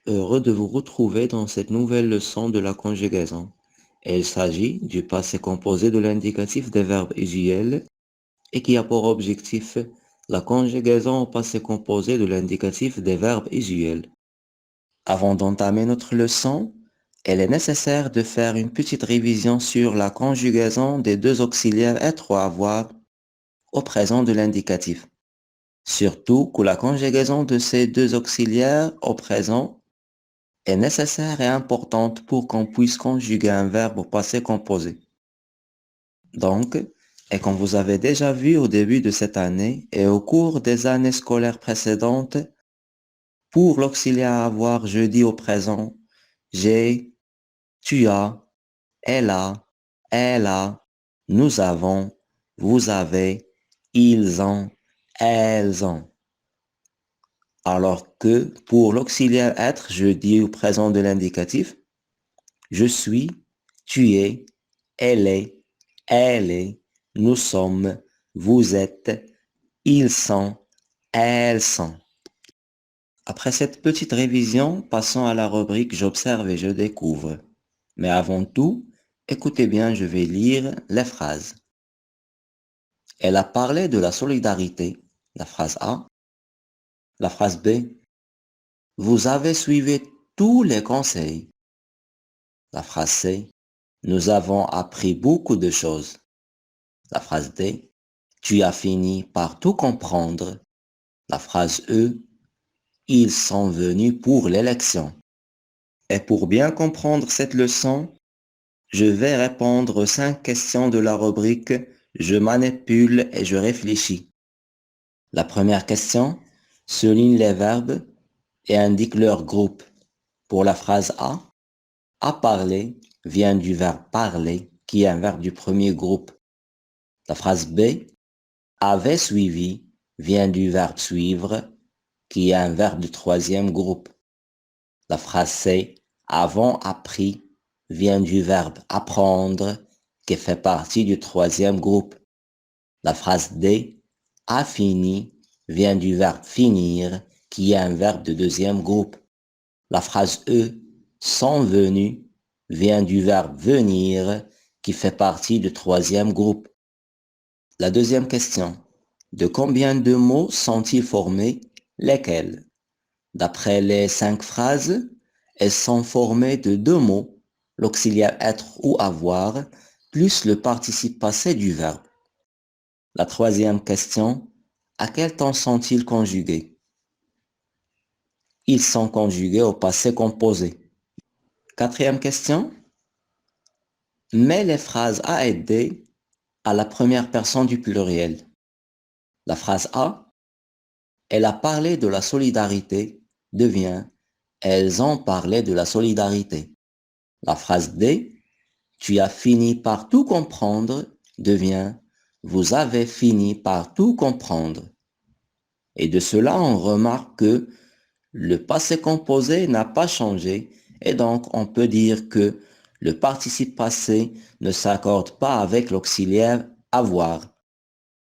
Heureux de vous retrouver dans cette nouvelle leçon de la conjugaison. Il s'agit du passé composé de l'indicatif des verbes usuels et qui a pour objectif la conjugaison au passé composé de l'indicatif des verbes usuels. Avant d'entamer notre leçon, il est nécessaire de faire une petite révision sur la conjugaison des deux auxiliaires être ou avoir au présent de l'indicatif. Surtout que la conjugaison de ces deux auxiliaires au présent est nécessaire et importante pour qu'on puisse conjuguer un verbe au passé composé. Donc, et comme vous avez déjà vu au début de cette année et au cours des années scolaires précédentes, pour l'auxiliaire avoir, je dis au présent, j'ai, tu as, elle a, nous avons, vous avez, ils ont, elles ont. Alors que pour l'auxiliaire être, je dis au présent de l'indicatif, je suis, tu es, elle est, nous sommes, vous êtes, ils sont, elles sont. Après cette petite révision, passons à la rubrique J'observe et je découvre. Mais avant tout, écoutez bien, je vais lire les phrases. Elle a parlé de la solidarité, la phrase A. La phrase B. Vous avez suivi tous les conseils. La phrase C. Nous avons appris beaucoup de choses. La phrase D. Tu as fini par tout comprendre. La phrase E. Ils sont venus pour l'élection. Et pour bien comprendre cette leçon, je vais répondre aux 5 questions de la rubrique Je manipule et je réfléchis. La première question, souligne les verbes et indique leur groupe. Pour la phrase A parler vient du verbe parler, qui est un verbe du premier groupe. La phrase B, avait suivi, vient du verbe suivre, qui est un verbe du troisième groupe. La phrase C, avons appris, vient du verbe apprendre, qui fait partie du troisième groupe. La phrase D, a fini, vient du verbe finir, qui est un verbe de deuxième groupe. La phrase E, sont venus, vient du verbe venir, qui fait partie du troisième groupe. La deuxième question. De combien de mots sont-ils formés? Lesquels? D'après les 5 phrases, elles sont formées de 2 mots, l'auxiliaire être ou avoir, plus le participe passé du verbe. La troisième question. À quel temps sont-ils conjugués? Ils sont conjugués au passé composé. Quatrième question. Mets les phrases A et D à la première personne du pluriel. La phrase A, elle a parlé de la solidarité, devient elles ont parlé de la solidarité. La phrase D, tu as fini par tout comprendre, devient vous avez fini par tout comprendre. Et de cela, on remarque que le passé composé n'a pas changé et donc on peut dire que le participe passé ne s'accorde pas avec l'auxiliaire avoir.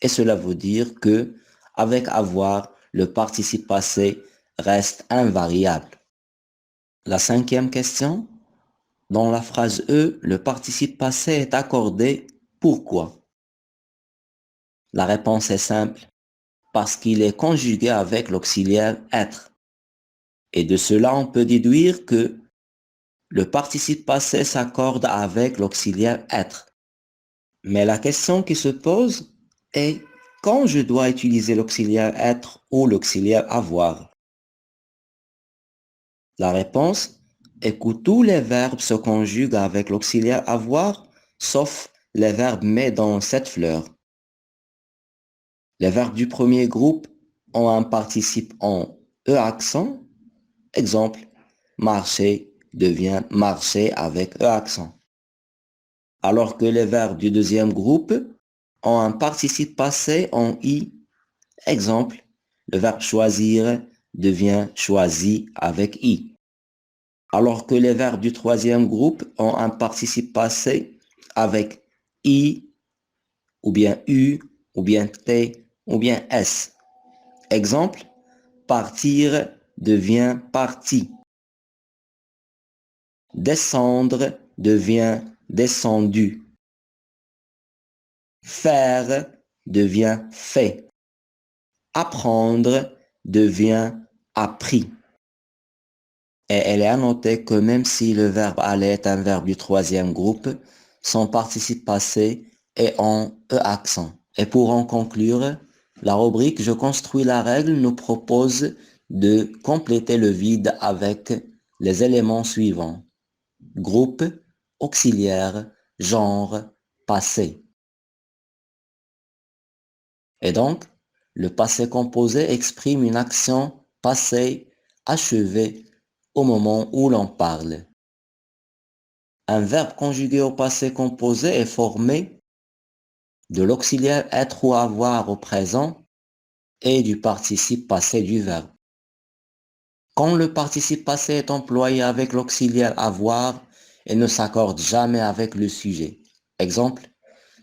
Et cela veut dire que avec avoir, le participe passé reste invariable. La cinquième question, dans la phrase E, le participe passé est accordé. Pourquoi? La réponse est simple, parce qu'il est conjugué avec l'auxiliaire être. Et de cela, on peut déduire que le participe passé s'accorde avec l'auxiliaire être. Mais la question qui se pose est quand je dois utiliser l'auxiliaire être ou l'auxiliaire avoir? La réponse est que tous les verbes se conjuguent avec l'auxiliaire avoir, sauf les verbes mais dans cette fleur. Les verbes du premier groupe ont un participe en E accent. Exemple, marcher devient marcher avec E accent. Alors que les verbes du deuxième groupe ont un participe passé en I. Exemple, le verbe choisir devient choisi avec I. Alors que les verbes du troisième groupe ont un participe passé avec I, ou bien U, ou bien T, ou bien S. Exemple, partir devient parti. Descendre devient descendu. Faire devient fait. Apprendre devient appris. Et elle est à noter que même si le verbe aller est un verbe du troisième groupe, son participe passé est en E accent. Et pour en conclure, la rubrique Je construis la règle nous propose de compléter le vide avec les éléments suivants. Groupe, auxiliaire, genre, passé. Et donc, le passé composé exprime une action passée, achevée au moment où l'on parle. Un verbe conjugué au passé composé est formé de l'auxiliaire être ou avoir au présent et du participe passé du verbe. Quand le participe passé est employé avec l'auxiliaire avoir, il ne s'accorde jamais avec le sujet. Exemple,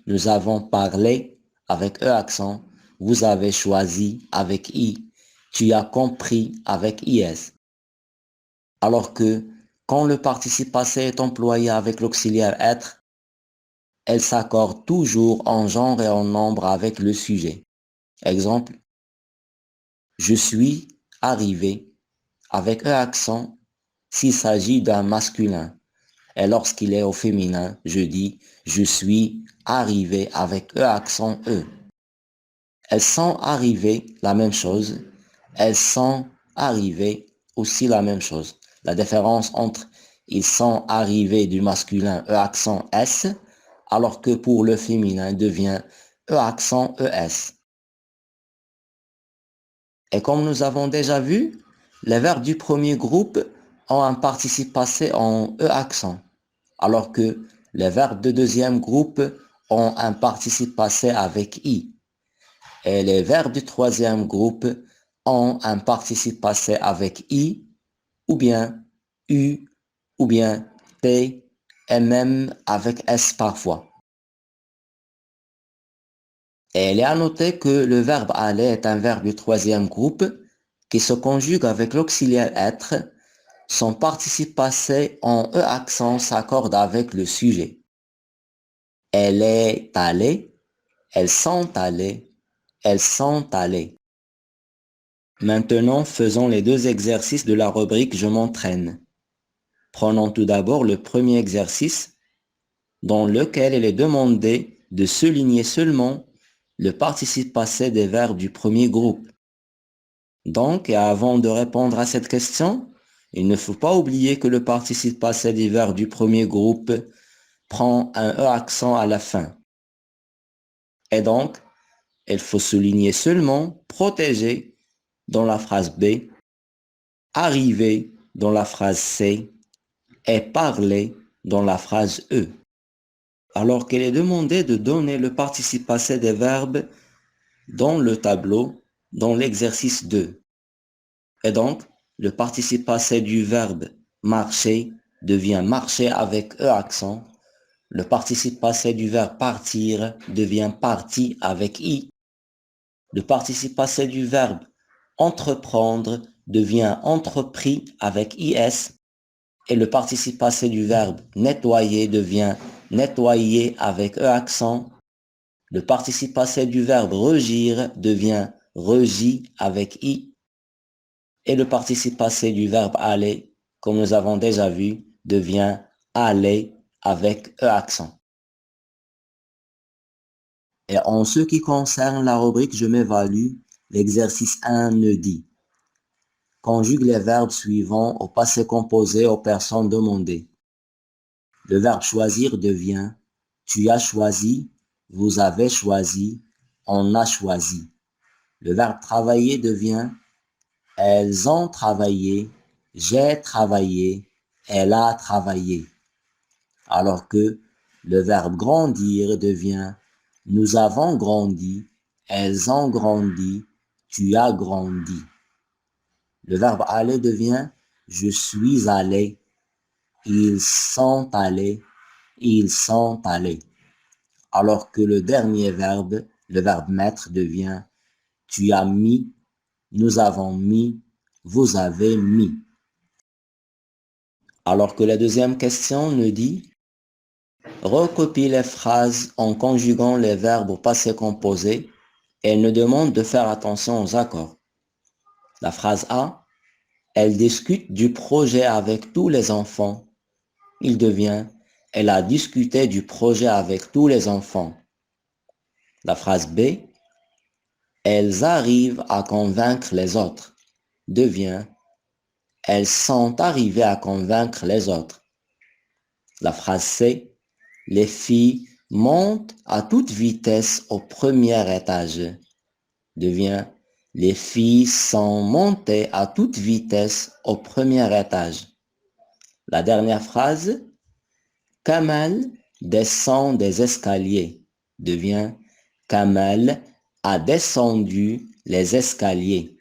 nous avons parlé avec E accent, vous avez choisi avec I, tu as compris avec IS. Alors que quand le participe passé est employé avec l'auxiliaire être, elle s'accorde toujours en genre et en nombre avec le sujet. Exemple, je suis arrivé avec E accent s'il s'agit d'un masculin. Et lorsqu'il est au féminin, je dis je suis arrivé avec E accent E. Elles sont arrivées la même chose. Elles sont arrivées aussi la même chose. La différence entre ils sont arrivés du masculin E accent S, alors que pour le féminin devient E accent ES. Et comme nous avons déjà vu, les verbes du premier groupe ont un participe passé en E accent, alors que les verbes de deuxième groupe ont un participe passé avec I. Et les verbes du troisième groupe ont un participe passé avec I, ou bien U, ou bien T, et même avec S parfois. Et il est à noter que le verbe aller est un verbe du troisième groupe qui se conjugue avec l'auxiliaire être. Son participe passé en E accent s'accorde avec le sujet. Elle est allée, elles sont allées, elles sont allées. Maintenant, faisons les deux exercices de la rubrique Je m'entraîne. Prenons tout d'abord le premier exercice dans lequel il est demandé de souligner seulement le participe passé des verbes du premier groupe. Donc, avant de répondre à cette question, il ne faut pas oublier que le participe passé des verbes du premier groupe prend un E accent à la fin. Et donc, il faut souligner seulement protéger dans la phrase B, arriver dans la phrase C et parler dans la phrase E. Alors qu'il est demandé de donner le participe passé des verbes dans le tableau, dans l'exercice 2. Et donc, le participe passé du verbe marcher devient marcher avec E accent. Le participe passé du verbe partir devient parti avec I. Le participe passé du verbe entreprendre devient entrepris avec IS. Et le participe passé du verbe nettoyer devient nettoyer avec E accent. Le participe passé du verbe regir devient regis avec I. Et le participe passé du verbe aller, comme nous avons déjà vu, devient aller avec E accent. Et en ce qui concerne la rubrique Je m'évalue, l'exercice 1 ne dit conjugue les verbes suivants au passé composé aux personnes demandées. Le verbe choisir devient tu as choisi, vous avez choisi, on a choisi. Le verbe travailler devient elles ont travaillé, j'ai travaillé, elle a travaillé. Alors que le verbe grandir devient nous avons grandi, elles ont grandi, tu as grandi. Le verbe aller devient je suis allé, ils sont allés, ils sont allés. Alors que le dernier verbe, le verbe mettre devient tu as mis, nous avons mis, vous avez mis. Alors que la deuxième question nous dit recopie les phrases en conjuguant les verbes au passé composé et elle nous demande de faire attention aux accords. La phrase A, elle discute du projet avec tous les enfants. Il devient elle a discuté du projet avec tous les enfants. La phrase B, elles arrivent à convaincre les autres, devient elles sont arrivées à convaincre les autres. La phrase C, les filles montent à toute vitesse au premier étage, devient les filles sont montées à toute vitesse au premier étage. La dernière phrase, Kamal descend des escaliers, devient Kamal a descendu les escaliers.